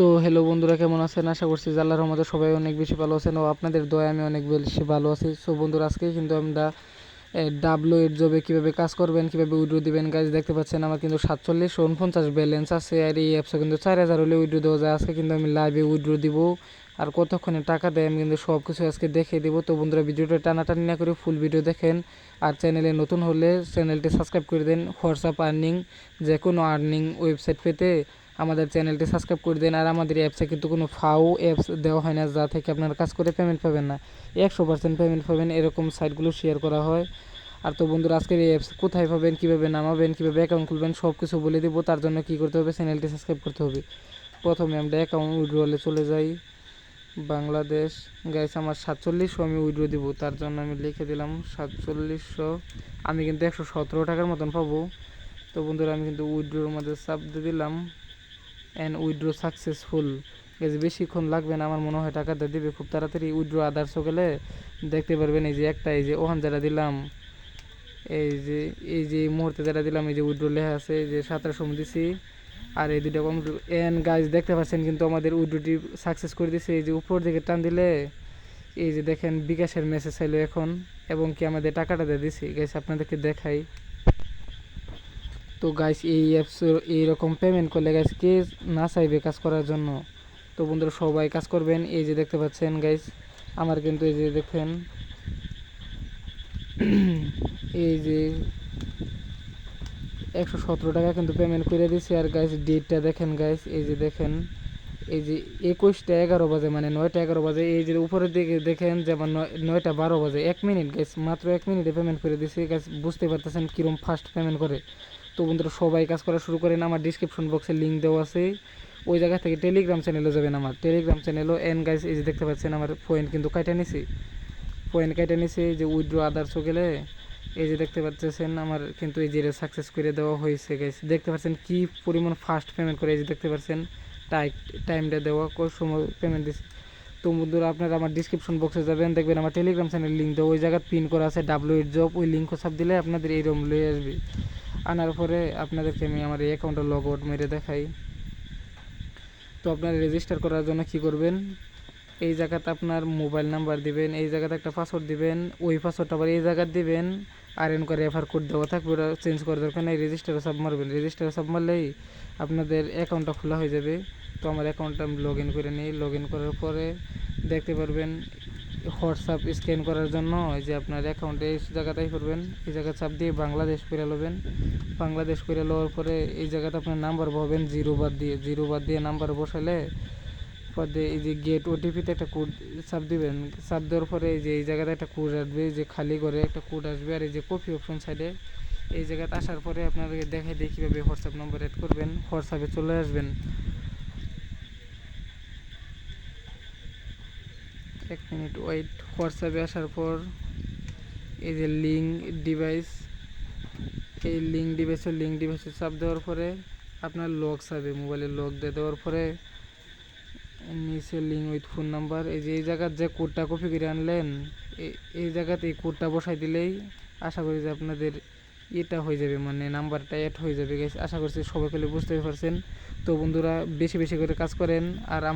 তো হ্যালো বন্ধুরা, কেমন আছেন? আশা করছি যে আল্লাহর রহমতে সবাই অনেক বেশি ভালো আছেন ও আপনাদের দয়ায় আমি অনেক বেশি ভালো আছি। সো বন্ধুরা, আজকে কিন্তু আমরা ডাব্লিউ জবে কীভাবে কাজ করবেন, কীভাবে উইড্রো দিবেন গাইজ দেখতে পাচ্ছেন। আমার কিন্তু 4749 ব্যালেন্স আছে আর এই অ্যাপসে কিন্তু 4000 হলে উইড্রো দেওয়া যায়। আজকে কিন্তু আমি লাইভে উইড্রো দিব আর কতক্ষণে টাকা দেয় আমি কিন্তু সব কিছু আজকে দেখিয়ে দেবো। তো বন্ধুরা, ভিডিওটা টানাটানি না করে ফুল ভিডিও দেখেন আর চ্যানেলে নতুন হলে চ্যানেলটি সাবস্ক্রাইব করে দেন। হোয়াটসঅ্যাপ আর্নিং, যে কোনো আর্নিং ওয়েবসাইট পেতে আমাদের চ্যানেলটি সাবস্ক্রাইব করে দেন। আর আমাদের অ্যাপসে কিন্তু কোনো ফাও অ্যাপস দেওয়া হয় না যা থেকে আপনারা কাজ করে পেমেন্ট পাবেন না। 100% পেমেন্ট পাবেন, এরকম সাইটগুলো শেয়ার করা হয়। আর তো বন্ধুরা, আজকের এই অ্যাপস কোথায় পাবেন, কীভাবে নামাবেন, কীভাবে অ্যাকাউন্ট খুলবেন সব কিছু বলে দেবো। তার জন্য কী করতে হবে, চ্যানেলটি সাবস্ক্রাইব করতে হবে। প্রথমে আমরা অ্যাকাউন্ট উইড্রোলে চলে যাই। বাংলাদেশ গাইস আমার 4700 আমি উইড্রো দিব, তার জন্য আমি লিখে দিলাম 4700। আমি কিন্তু 117 টাকার মতন পাবো। তো বন্ধুরা, আমি কিন্তু উইড্রোর মধ্যে চাপ দিয়ে দিলাম অ্যান্ড উইড্রো সাকসেসফুল। বেশিক্ষণ লাগবে না, আমার মনে হয় টাকাটা দিবে খুব তাড়াতাড়ি। উইড্রো আদার্সও গেলে দেখতে পারবেন এই যে একটা, এই যে ওখান যারা দিলাম, এই যে মুহূর্তে যারা দিলাম, এই যে উইড্রো লেখা আছে, এই যে 1700 দিছি আর এই দুইটা কম। এন্ড গাইজ দেখতে পাচ্ছেন কিন্তু আমাদের উইড্রোটি সাকসেস করে দিছে। এই যে উপর দিকে টান দিলে এই যে দেখেন বিকাশের মেসেজ চাইলো এখন, এবং কি আমাদের টাকাটা দিয়ে দিছি। গাইজ আপনাদেরকে দেখাই। তো গাইস এই অ্যাপস এইরকম পেমেন্ট করলে গাইস কে না চাইবে কাজ করার জন্য। তো বন্ধুরা, সবাই কাজ করবেন। এই যে দেখতে পাচ্ছেন গাইস, আমার কিন্তু এই যে দেখেন এই যে 117 টাকা কিন্তু পেমেন্ট করে দিয়েছি। আর গাইস ডেটটা দেখেন গাইস, এই যে দেখেন এই যে 21টা 11 বাজে, মানে 9টা 11 বাজে। এই যে উপরের দিকে দেখেন যে আমার 9টা 12 বাজে, 1 মিনিট গাইস, মাত্র 1 মিনিটে পেমেন্ট করে দিয়েছি গাইস। বুঝতে পারতেছেন কীরকম ফাস্ট পেমেন্ট করে। তো বন্ধুরা, সবাই কাজ করা শুরু করেন। আমার ডিসক্রিপশন বক্সে লিঙ্ক দেওয়া আছে, ওই জায়গা থেকে টেলিগ্রাম চ্যানেলে যাবেন, আমার টেলিগ্রাম চ্যানেলও। এন গাইস এই যে দেখতে পাচ্ছেন আমার পয়েন্ট কিন্তু কাটা নিছি, যে উইড্রো আদার্সও গেলে এই যে দেখতে পাচ্ছেন আমার কিন্তু এই যে সাকসেস করে দেওয়া হয়েছে গাইস। দেখতে পাচ্ছেন কি পরিমাণ ফাস্ট পেমেন্ট করে। এই যে দেখতে পাচ্ছেন টাইমটা দেওয়া কোন সময় পেমেন্ট দিচ্ছে। তো বন্ধুরা, আপনারা আমার ডিসক্রিপশন বক্সে যাবেন, দেখবেন আমার টেলিগ্রাম চ্যানেল লিঙ্ক দেওয়া, ওই জায়গায় পিন করা আছে ডাব্লিউ জব, ওই লিঙ্কও চাপ দিলে আপনাদের এইরকম লয়ে আসবে। আনার পরে আপনাদেরকে আমি আমার এই অ্যাকাউন্টে লগ আউট মেরে দেখাই। তো আপনারা রেজিস্টার করার জন্য কি করবেন, এই জায়গাতে আপনার মোবাইল নাম্বার দিবেন, এই জায়গাতে একটা পাসওয়ার্ড দিবেন, ওই পাসওয়ার্ডটা আবার এই জায়গায় দিবেন। আর এন করে রেফার কোড দেওয়া থাকবে, ওরা চেঞ্জ করার দরকার নেই। রেজিস্টারে সাব মারবেন, রেজিস্টারে সাব মারলেই আপনাদের অ্যাকাউন্টটা খোলা হয়ে যাবে। তো আমার অ্যাকাউন্টটা আমি লগ ইন করে নিই। লগ ইন করার পরে দেখতে পারবেন হোয়াটসঅ্যাপ স্ক্যান করার জন্য এই যে আপনার অ্যাকাউন্টে এই জায়গাটাই করবেন, এই জায়গা চাপ দিয়ে বাংলাদেশ করে নেবেন। বাংলাদেশ করে নেওয়ার পরে এই জায়গাতে আপনার নাম্বার বসাবেন, জিরো বাদ দিয়ে নাম্বার বসালে পরে এই যে গেট ওটিপিতে একটা কোড চাপ দিবেন। চাপ দেওয়ার পরে এই যে এই জায়গাতে একটা কোড আসবে, যে খালি করে একটা কোড আসবে। আর এই যে কপি অপশন সাইডে এই জায়গাতে আসার পরে আপনাদেরকে দেখাই দিয়ে কীভাবে হোয়াটসঅ্যাপ নম্বর অ্যাড করবেন। হোয়াটসঅ্যাপে চলে আসবেন, 1 মিনিট ওয়েট। হোয়াটসঅ্যাপে আসার পর এই যে লিঙ্ক ডিভাইস, এই লিঙ্ক ডিভাইসে চাপ দেওয়ার পরে আপনার লক চাবে, মোবাইলের লক দিয়ে দেওয়ার পরে নিচে লিঙ্ক উইথ ফোন নাম্বার, এই যে এই জায়গার যে কোডটা কপি করে আনলেন এই জায়গাতে এই কোডটা বসাই দিলেই আশা করি যে আপনাদের এটা হয়ে যাবে, মানে নাম্বারটা অ্যাড হয়ে যাবে। আশা করছি সবাই বুঝতে পারছেন। তো বন্ধুরা, বেশি বেশি করে কাজ করেন আর আমার